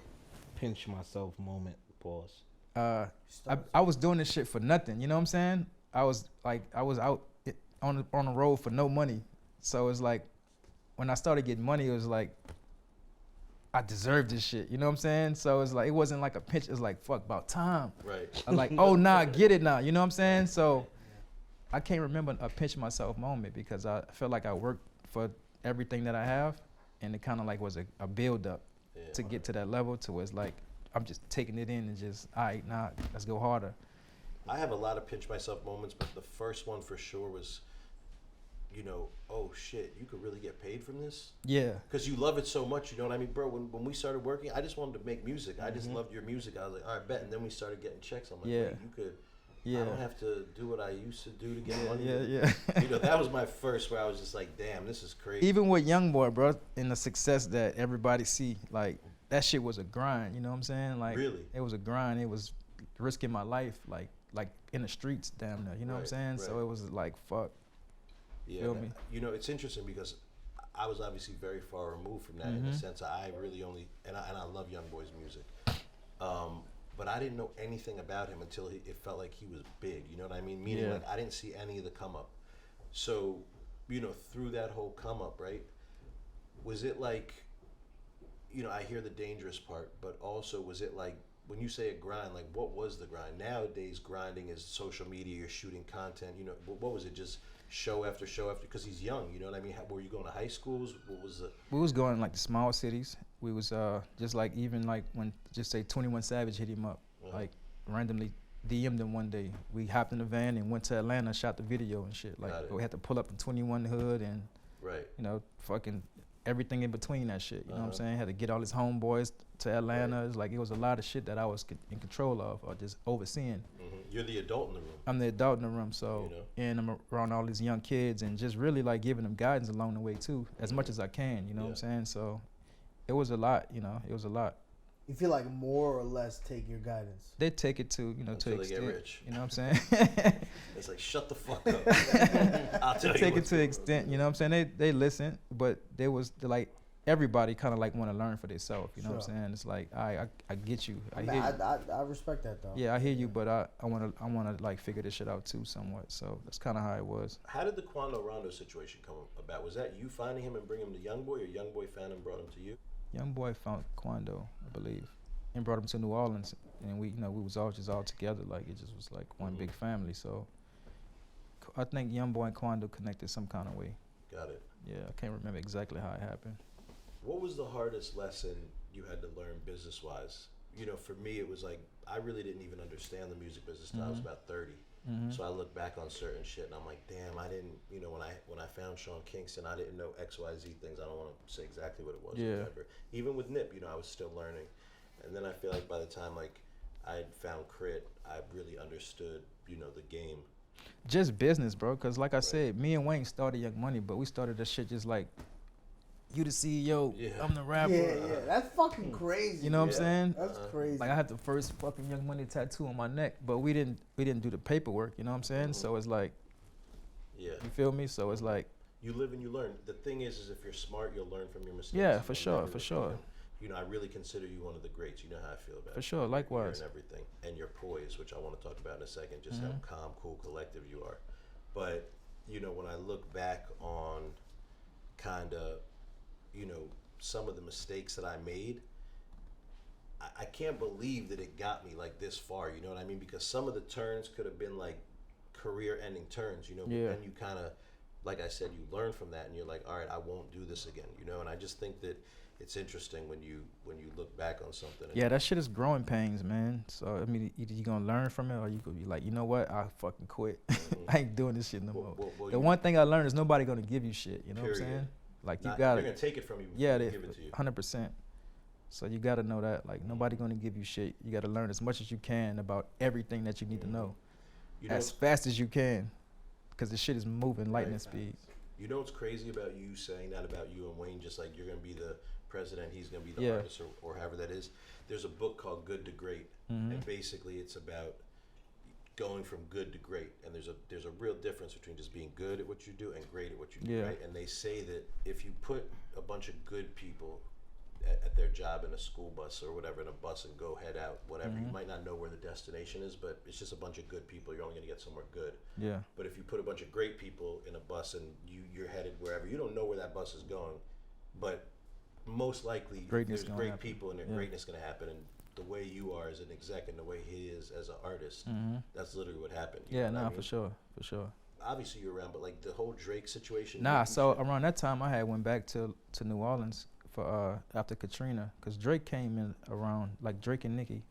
pinch myself moment? Pause. I was doing this shit for nothing. You know what I'm saying? I was out on the road for no money. So it's like when I started getting money, it was like I deserved this shit. You know what I'm saying? So it's like it wasn't like a pinch. It was like fuck about time. Right. I'm like, oh nah, get it now. You know what I'm saying? So I can't remember a pinch myself moment because I felt like I worked for everything that I have, and it kind of like was a build up to get to that level to where it's like I'm just taking it in and just all right, nah, let's go harder. I have a lot of pinch myself moments, but the first one for sure was, oh shit, you could really get paid from this? Yeah. Because you love it so much, you know what I mean? Bro, when we started working, I just wanted to make music. I just loved your music. I was like, all right, bet. And then we started getting checks. I'm like, wait, you could, I don't have to do what I used to do to get money. Yeah. That was my first where I was just like, damn, this is crazy. Even with Youngboy, bro, and the success that everybody see, like, that shit was a grind, you know what I'm saying? Like, really? It was a grind. It was risking my life, like in the streets, damn near, you know what I'm saying? So it was like, fuck. Yeah, Feel me? It's interesting because I was obviously very far removed from that in the sense I really only, and I love Youngboy's music, but I didn't know anything about him until it felt like he was big, you know what I mean? Meaning like I didn't see any of the come up. So, through that whole come up, right, was it like, I hear the dangerous part, but also was it like, when you say a grind, like what was the grind? Nowadays, grinding is social media, you're shooting content, what was it, just show after show after, because he's young, you know what I mean? Were you going to high schools? What was it? We was going like the small cities. We was just like even like when just say 21 Savage hit him up, like randomly DM'd him one day. We hopped in the van and went to Atlanta, shot the video and shit. Like we had to pull up in 21 Hood and fucking everything in between that shit. You know what I'm saying? Had to get all his homeboys to Atlanta. It's like it was a lot of shit that I was in control of or just overseeing. You're the adult in the room. I'm the adult in the room, so and I'm around all these young kids and just really like giving them guidance along the way too, as much as I can. You know what I'm saying? So it was a lot. It was a lot. You feel like more or less take your guidance. They take it to until to they get rich. You know what I'm saying? It's like shut the fuck up. I'll tell you. Take it to extent. You know what I'm saying? They listen, but they was like everybody kind of like want to learn for themselves. You know what I'm Sure. saying? It's like I get you. I I, hear mean, you. I respect that though. Yeah, I hear you, but I wanna like figure this shit out too somewhat. So that's kind of how it was. How did the Quando Rondo situation come about? Was that you finding him and bringing him to Youngboy, or Youngboy found him and brought him to you? YoungBoy found Quando, I believe, and brought him to New Orleans, and we was all just all together. Like it just was like one big family. So I think YoungBoy and Quando connected some kind of way. Got it. Yeah, I can't remember exactly how it happened. What was the hardest lesson you had to learn business-wise? You know, for me, it was like I really didn't even understand the music business until I was about 30. So I look back on certain shit and I'm like, damn, I didn't, you know, when I found Sean Kingston, I didn't know XYZ things. I don't want to say exactly what it was. Yeah. Or whatever. Even with Nip, you know, I was still learning. And then I feel like by the time like I had found Crit, I really understood, you know, the game. Just business, bro. Cause like I said, me and Wayne started Young Money, but we started this shit just like, you the CEO, Yeah. I'm the rapper. Yeah, that's fucking crazy. You know what I'm saying? That's crazy. Like I had the first fucking Young Money tattoo on my neck, but we didn't do the paperwork. You know what I'm saying? So it's like, Yeah. you feel me? So it's like, You live and you learn. The thing is if you're smart, you'll learn from your mistakes. yeah, You'll for sure, never for repeat sure, them. You know, I really consider you one of the greats. You know how I feel about for it. sure. You're Likewise. and everything, and your poise, which I want to talk about in a second, just how calm, cool, collective you are. But you know, when I look back on kind of, you know, some of the mistakes that I made, I can't believe that it got me like this far. You know what I mean? Because some of the turns could have been like career-ending turns. You know, Yeah. but then you kind of, like I said, you learn from that, and you're like, all right, I won't do this again. You know, and I just think that it's interesting when you look back on something. And Yeah, that shit is growing pains, man. So I mean, either you gonna learn from it, or you could be like, you know what, I fucking quit. I ain't doing this shit no more. well, The you- one thing I learned is nobody gonna give you shit. You know what I'm Period. saying? Like you Not- got they're it. gonna take it from you before Yeah, they they give it to you. 100%. So you got to know that, like, nobody gonna give you shit. You got to learn as much as you can about everything that you need to know, You know, as fast as you can, because the shit is moving lightning Right. speed. you know what's crazy about you saying that about you and Wayne? Just like you're gonna be the president, he's gonna be the Yeah. artist, or however that is. There's a book called Good to Great, and basically it's about going from good to great. And there's a real difference between just being good at what you do and great at what you do, Yeah. right? And they say that if you put a bunch of good people at their job in a school bus or whatever, in a bus, and go head out, whatever, you might not know where the destination is, but it's just a bunch of good people. You're only gonna get somewhere good. Yeah, But if you put a bunch of great people in a bus and you're headed wherever, you don't know where that bus is going, but most likely Greatness there's gonna great happen. people and Yeah. greatness going to happen. And the way you are as an exec and the way he is as an artist, that's literally what happened. You yeah, know what I nah, mean? for sure, for sure. Obviously you're around, but like the whole Drake situation. Nah, you so should- around that time, I had went back to New Orleans for after Katrina, cause Drake came in around, like Drake and Nicki.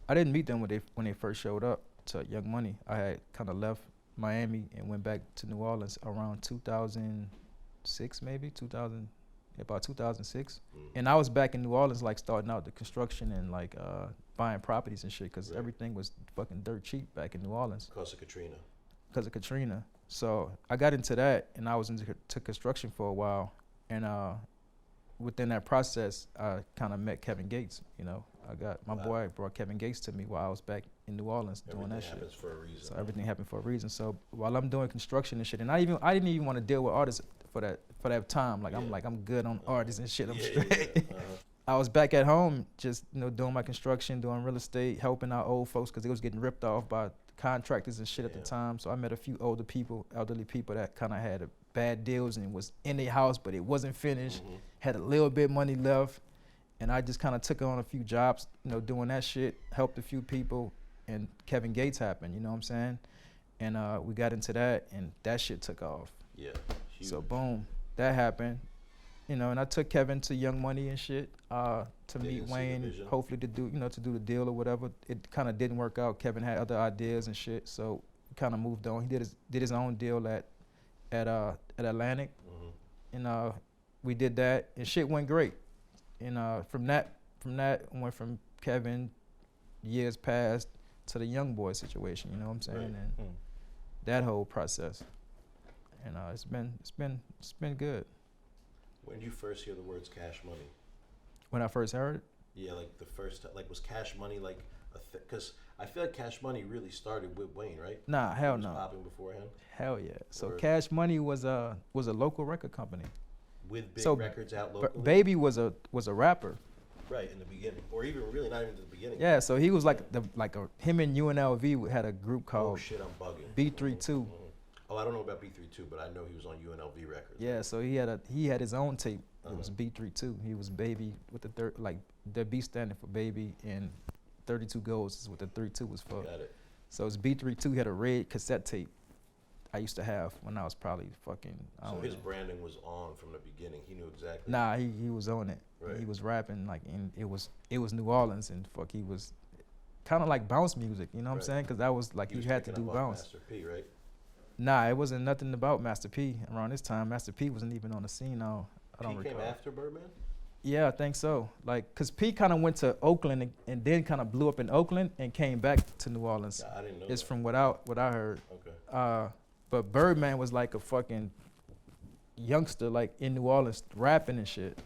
I didn't meet them when they first showed up to Young Money. I had kind of left Miami and went back to New Orleans around 2006, maybe about 2006. And I was back in New Orleans, like starting out the construction and like buying properties and shit, cause Right. everything was fucking dirt cheap back in New Orleans because of Katrina. because of Katrina. So I got into that, and I was into construction for a while. And within that process, I kind of met Kevin Gates. You know, I got my Wow. boy brought Kevin Gates to me while I was back in New Orleans doing Everything that shit. happens for a reason. So everything happened for a reason. So while I'm doing construction and shit, and I didn't even want to deal with artists for that time. Like Yeah. I'm good on artists and shit. I'm Yeah, straight. yeah, yeah. I was back at home, just doing my construction, doing real estate, helping out old folks because they was getting ripped off by contractors and shit at the Yeah. time. So I met a few elderly people that kind of had bad deals and was in their house, but it wasn't finished. Had a little bit money left, and I just kind of took on a few jobs, doing that shit, helped a few people, and Kevin Gates happened. You know what I'm saying? And we got into that, and that shit took off. Yeah. Huge. So boom, that happened. And I took Kevin to Young Money and shit to They meet didn't see the Wayne, vision. hopefully to do the deal or whatever. It kind of didn't work out. Kevin had other ideas and shit, so he kind of moved on. He did his own deal at Atlantic, and we did that, and shit went great. And from that went from Kevin, years passed, to the Youngboy situation. You know what I'm saying? Right. And that whole process, and it's been good. When did you first hear the words Cash Money? When I first heard it, Yeah, like the first time, like was Cash Money like a because I feel like Cash Money really started with Wayne, right? nah, hell He was no, popping beforehand. hell yeah. So Word. Cash Money was a local record company. with big So, records out locally? Baby was a rapper. Right, in the beginning. Or even really not even in the beginning. Yeah, so he was like him and UNLV had a group Oh, called shit, I'm bugging. B32. Oh, I don't know about B32, but I know he was on UNLV records. Yeah, so he had his own tape. It was B32. He was Baby with the B standing for Baby, and 32 Goals is what the 32 was for. Got it. So it's B32. He had a red cassette tape I used to have when I was probably fucking. So his branding was on from the beginning. He knew exactly. Nah, he was on it. Right. He was rapping like, and it was New Orleans, and he was kind of like bounce music. You know what I'm Right. saying? Because that was like He was you had to picking do up on bounce. Master P, right? Nah, it wasn't nothing about Master P around this time. Master P wasn't even on the scene now. I don't P recall. came after Birdman? Yeah, I think so. Like, cause P kind of went to Oakland and then kind of blew up in Oakland and came back to New Orleans. Yeah, I didn't know It's that. from what I heard. Okay. But Birdman was like a fucking youngster, like in New Orleans, rapping and shit.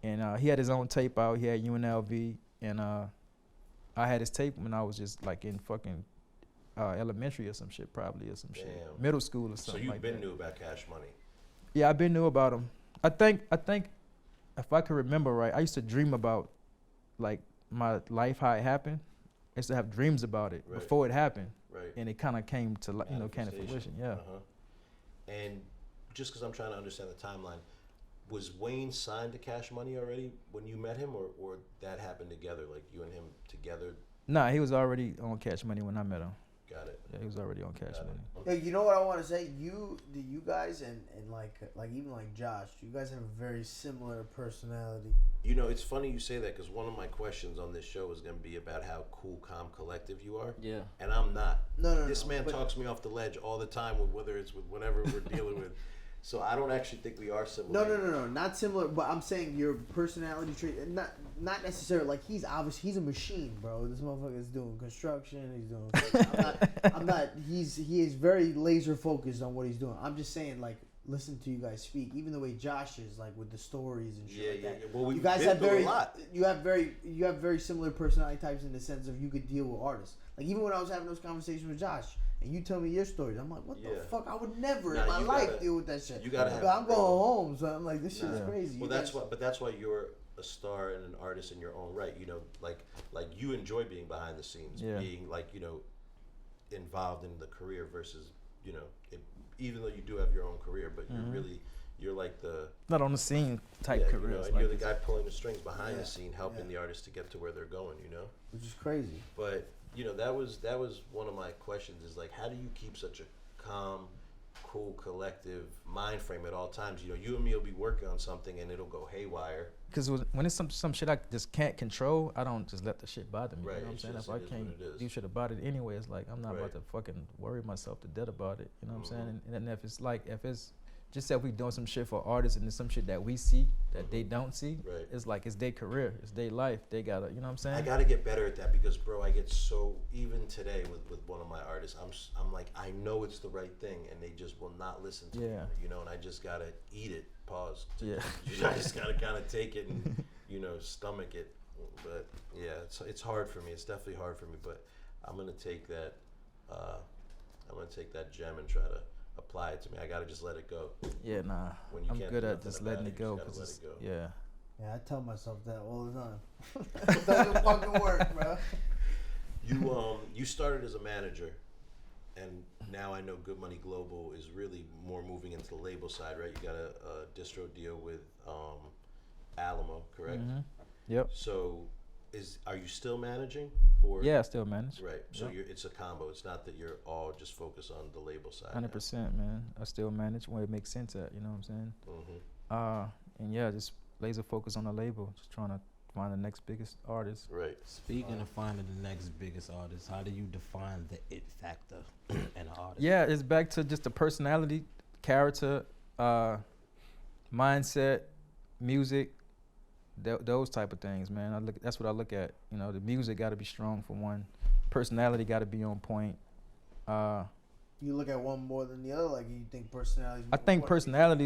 And he had his own tape out. He had UNLV, and I had his tape when I was just like in fucking elementary or some shit, probably, or some shit, Damn. middle school or So something you've like been that. knew about Cash Money. Yeah, I've been knew about him. I think if I could remember right, I used to dream about like my life, how it happened. I used to have dreams about it Right. before it happened, Right. and it kind of came to kind of Manifestation. fruition. Yeah. Uh-huh. And just because I'm trying to understand the timeline, was Wayne signed to Cash Money already when you met him, or that happened together, like you and him together? Nah, he was already on Cash Money when I met him. Got it. Yeah, he was already on Cash Got Money. it. Yeah, you know what I want to say? You guys and like even like Josh, you guys have a very similar personality. You know, it's funny you say that because one of my questions on this show is going to be about how cool, calm, collective you are. Yeah. And I'm not. No, This man but- talks me off the ledge all the time, with whether it's with whatever we're dealing with. So I don't actually think we are similar. No, not similar. But I'm saying your personality trait, not necessarily. Like he's a machine, bro. This motherfucker is doing construction. He's doing. I'm not. He is very laser focused on what he's doing. I'm just saying, like, listen to you guys speak. Even the way Josh is, like, with the stories and shit like that. Yeah. Well, You guys have through very. a lot. You have very similar personality types in the sense of you could deal with artists. Like even when I was having those conversations with Josh, and you tell me your stories, I'm like, what the Yeah. fuck? I would never Nah, in my you life gotta- deal with that shit. you gotta But have- I'm going home, so I'm like, this shit is Nah. crazy. Well, You that's guys- why. But that's why you're a star and an artist in your own right. You know, like you enjoy being behind the scenes, Yeah. being like involved in the career versus even though you do have your own career, but you're like the Not on the scene type yeah, careers. and like you're the this. guy pulling the strings behind Yeah. the scene, helping Yeah. the artist to get to where they're going. You know. which is crazy. But that was one of my questions is like, how do you keep such a calm, cool, collective mind frame at all times? You know, you and me will be working on something and it'll go haywire. Because when it's some shit I just can't control, I don't just let the shit bother me. Right, You know what I'm it's saying? just- If I it is can't what it is. do shit about it anyway, it's like I'm not Right. about to fucking worry myself to death about it. You know what I'm saying? Mhm. And if it's just that we doing some shit for artists and there's some shit that we see that they don't see, Right. it's like it's their career, it's their life. They gotta, you know what I'm saying? I got to get better at that because, bro, I get so even today with one of my artists, I'm like, I know it's the right thing, and they just will not listen to Yeah. me, you know, and I just gotta eat it. Pause. Yeah. I just gotta kind of take it and stomach it. But yeah, it's hard for me. It's definitely hard for me. But I'm gonna take that. I'm gonna take that gem and try to apply it to me. I gotta just let it go. Yeah, nah. When you I'm can't good do at nothing just about letting it, it you go. just gotta 'Cause let it it's- go. Yeah. Yeah, I tell myself that all the time. It doesn't fucking work, bro. You started as a manager, and now I know Good Money Global is really more moving into the label side, right? You got a distro deal with Alamo, correct? Mhm. Yep. So, are you still managing? Or Yeah, I still manage. Right. So Yep. it's a combo. It's not that you're all just focused on the label side. 100%, man. I still manage where it makes sense at. You know what I'm saying? Mm-hmm. And yeah, just laser focus on the label. Just trying to find the next biggest artist. Right. Speaking of finding the next biggest artist, how do you define the it factor in an artist? Yeah, it's back to just the personality, character, mindset, music, those type of things, man. That's what I look at. You know, the music got to be strong for one. Personality got to be on point. You look at one more than the other. Like you think personality. I think personality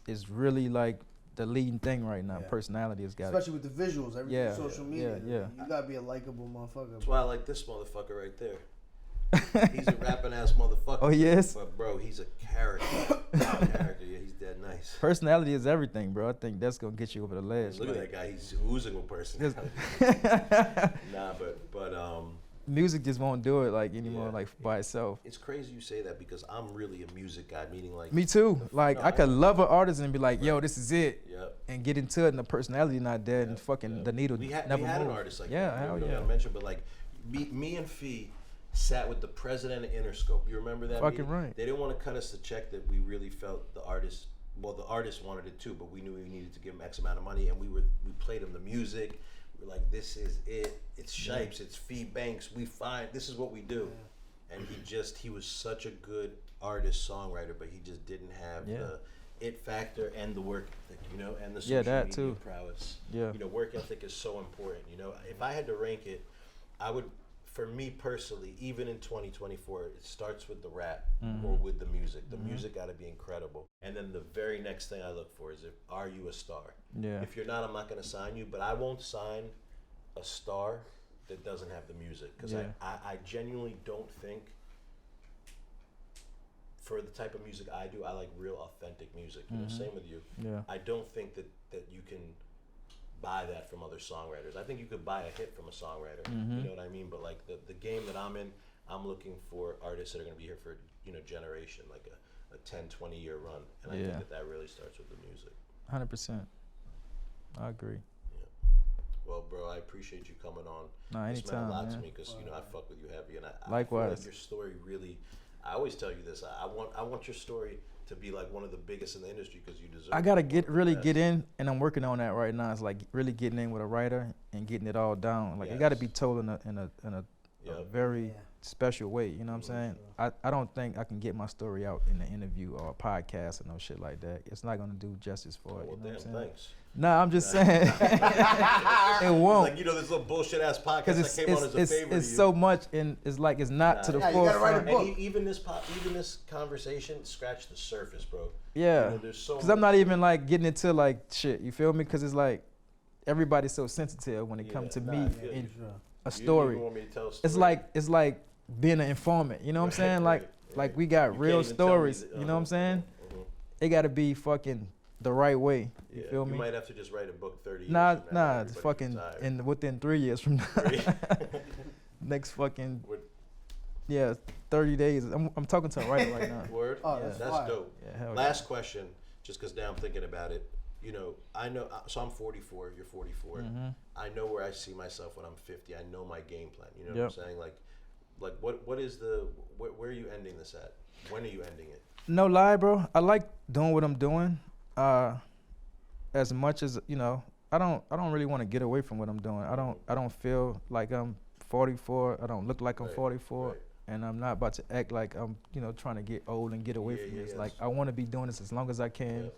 is really like the leading thing right now. Yeah. Personality has got especially with the visuals, everything Yeah, social media. yeah. You gotta be a likable motherfucker. That's why I like this motherfucker right there. He's a rapping ass motherfucker. Oh, yes? But bro, he's a character. Yeah, he's dead nice. Nice. Personality is everything, bro. I think that's gonna get you over the ledge. Look at that guy. He's oozing with personality. Nah, but music just won't do it like anymore, Yeah. like by itself. it's crazy you say that because I'm really a music guy, meaning like. Me too. Like No, I could I- love an artist and be like, yo, this is it, Yep. and get into it, and the personality not there, and fucking the needle We had never an moves. artist like yeah, that. hell We don't yeah. gotta mention, but like me and Fee sat with the president of Interscope. You remember that? Fucking meeting? right. They didn't want to cut us the check that we really felt the artist. Well, the artist wanted it too, but we knew we needed to give him X amount of money, and we played him the music. We're like, this is it. It's Shipes. It's Fee Banks. We find this is what we do. And he was such a good artist songwriter, but he just didn't have the it factor and the work ethic, and the social that media too. prowess. Yeah. Work ethic is so important. If I had to rank it, I would, for me personally, even in 2024, it starts with the rap or with the music. The music got to be incredible. And then the very next thing I look for is are you a star? Yeah. If you're not, I'm not going to sign you, but I won't sign a star that doesn't have the music, because I genuinely don't think, for the type of music I do, I like real authentic music. Same with you. Yeah. I don't think that you can buy that from other songwriters. I think you could buy a hit from a songwriter. You know what I mean? But like the game that I'm in, I'm looking for artists that are going to be here for generation, like a 10, 20 year run. And I think that really starts with the music. 100%. I agree. Well, bro, I appreciate you coming on. Nah, This meant a anytime, lot to man. me because I fuck with you heavy, and I feel Likewise. like your story really. I always tell you this. I want your story to be like one of the biggest in the industry because you deserve. I gotta it. get in, and I'm working on that right now. It's like really getting in with a writer and getting it all down. Like it got to be told in a very special way. You know what I'm saying? I don't think I can get my story out in an interview or a podcast or no shit like that. It's not gonna do justice for it. Well, You know what I'm damn, saying? thanks. Nah, I'm just saying. It won't. It's like this little bullshit ass podcast Because that came on as a favor to it's you. so much, and it's like it's not to the Yeah, you gotta write a forefront. book. And even this conversation scratched the surface, bro. Yeah, there's so because I'm much- not even like getting into like shit. You feel me? Because it's like everybody's so sensitive when it comes to me I feel and you. a You story. even want me to tell a It's story? like being an informant. You know what I'm saying? Right. Like we got You real can't even tell me stories. that- You know what I'm saying? Mhm. It got to be fucking the right way. You Yeah, feel you me? might have to just write a book 30 years Nah, from now. it's Everybody fucking gets tired. within 3 years from now. Next fucking What- 30 days. I'm talking to a writer right now. Word? Oh, Yeah. that's That's fire. dope. Yeah, hell Last question, just because now I'm thinking about it. I know, so I'm 44, you're 44. Mm-hmm. I know where I see myself when I'm 50. I know my game plan. You know Yep. what I'm saying? Like what is where are you ending this at? When are you ending it? No lie, bro. I like doing what I'm doing. As much as I don't really want to get away from what I'm doing. I don't feel like I'm 44. I don't look like I'm Right, 44, right. and I'm not about to act like I'm trying to get old and get away Yeah, from yeah, this. yes. Like I want to be doing this as long as I can. Yeah.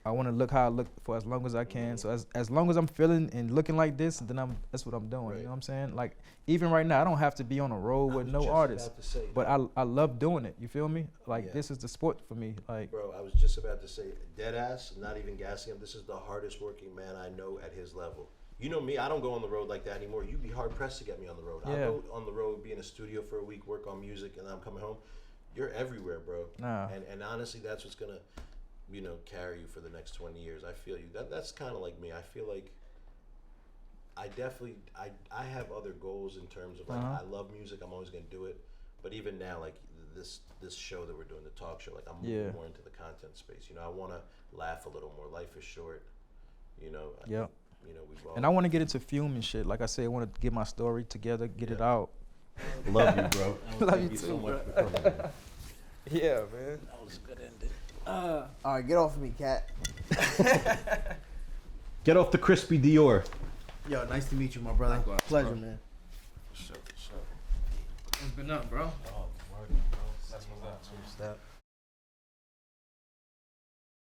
I want to look how I look for as long as I can. So as long as I'm feeling and looking like this, then that's what I'm doing. Right. You know what I'm saying? Like even right now, I don't have to be on a road I with was no just artists, about to say but that. I love doing it. You feel me? Like Yeah. this is the sport for me. Like Bro, I was just about to say, dead ass, not even gassing him. This is the hardest working man I know at his level. You know me, I don't go on the road like that anymore. You'd be hard pressed to get me on the road. I Yeah. go on the road, be in a studio for a week, work on music, and then I'm coming home. You're everywhere, bro. Nah. And honestly, that's what's gonna, carry you for the next 20 years. I feel you. That's kind of like me. I feel like I definitely I have other goals in terms of like I love music. I'm always gonna do it. But even now, like this show that we're doing, the talk show, like I'm moving more into the content space. I want to laugh a little more. Life is short. Yep. We've all. And I want to get into film and shit. Like I said, I want to get my story together, get it out. love you, bro. Love Thank you you too, so much bro. for coming. Man. Yeah, man. That was a good ending. All right, get off of me, cat. Get off the crispy Dior. Yo, nice to meet you, my brother. Likewise, Pleasure, bro. man. What's been up, bro? Oh, working, bro. That's what's up. Step.